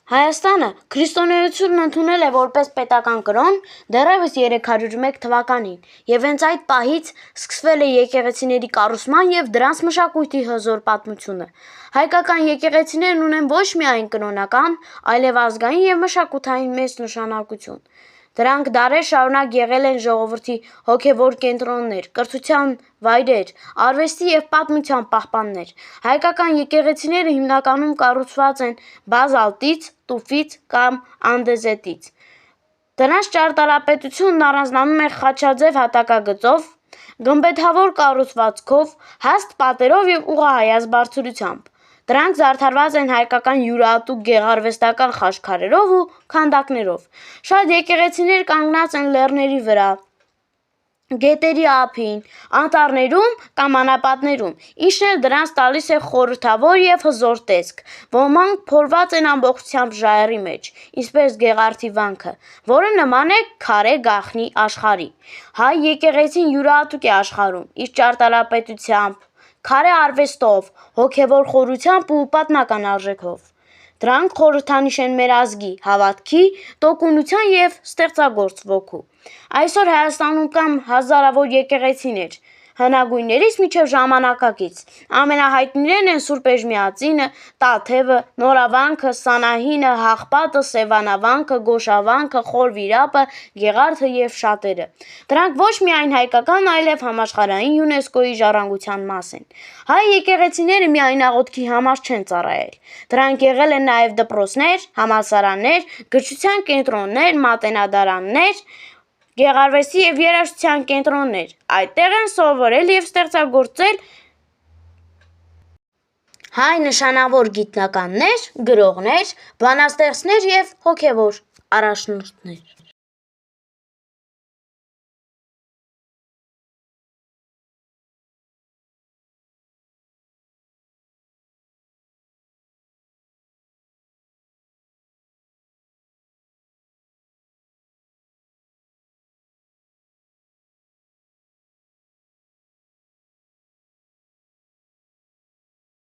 Հայաստանը քրիստոնեությունն ընդունել է որպես պետական կրոն դեռևս 301 թվականին և հենց այդ պահից սկսվել է եկեղեցիների կառուցման և դրանց մշակույթի հզոր պատմությունը։ Հայկական եկեղեցիներն ունեն ոչ միայն կրոնական, այլև ազգային և մշակութային մեծ նշանակություն։ Դրանք դարեր շարունակ եղել են ժողովրդի հոգևոր կենտրոններ, կրթության վայրեր, արվեստի և պատմության պահպաններ։ Հայկական եկեղեցիները հիմնականում կառուցված են բազալտից, տուֆից կամ անդեզիտից։ Դրանց ճարտարապետությունն առանձնանում է խաչաձև հատակագծով, գմբեթավոր կառուցվածքով, հաստ պատերով և ուղղահայաց բարձրությամբ։ Դրանք զարդարված են հայկական յուրահատուկ գեղարվեստական խաչքարերով ու քանդակներով։ Շատ եկեղեցիներ կանգնած են լեռների վրա, գետերի ափին, անտառներում կամ անապատներում, ինչն էլ դրանց տալիս է խորհրդավոր և հզոր տեսք։ Ոմանք փորված են ամբողջությամբ ժայռի մեջ, ինչպես Գեղարդի վանքը, որը նման է քարե գաղտնի աշխարհի։ Հայ եկեղեցին յուրահատուկ է աշխարհում իր ճարտարապետությամբ, քարե արվեստով, հոգևոր խորությամբ ու պատմական արժեքով։ Դրանք խորհրդանիշ են մեր ազգի հավատքի, տոկունության և ստեղծագործ ոգու։ Այսօր Հայաստանում կան հազարավոր եկեղեցիներ, հնագույններից մինչև ժամանակակից։ Ամենահայտնիներն են Սուրբ Էջմիածինը, Տաթևը, Նորավանքը, Սանահինը, Հաղպատը, Սևանավանքը, Գոշավանքը, Խոր Վիրապը, Գեղարդը և շատերը։ Դրանք ոչ միայն հայկական, այլև համաշխարհային ՅՈՒՆԵՍԿՕ-ի ժառանգության մաս են։ Հայ եկեղեցիները միայն աղոթքի համար չեն ծառայել։ Դրանք եղել են նաև դպրոցներ, համալսարաններ, գրչության կենտրոններ, մատենադարաններ, գեղարվեստի և երաժշտության կենտրոններ։ Այդտեղ են սովորել և ստեղծագործել հայ նշանավոր գիտնականներ, գրողներ, բանաստեղծներ և հոգևոր առաջնորդներ։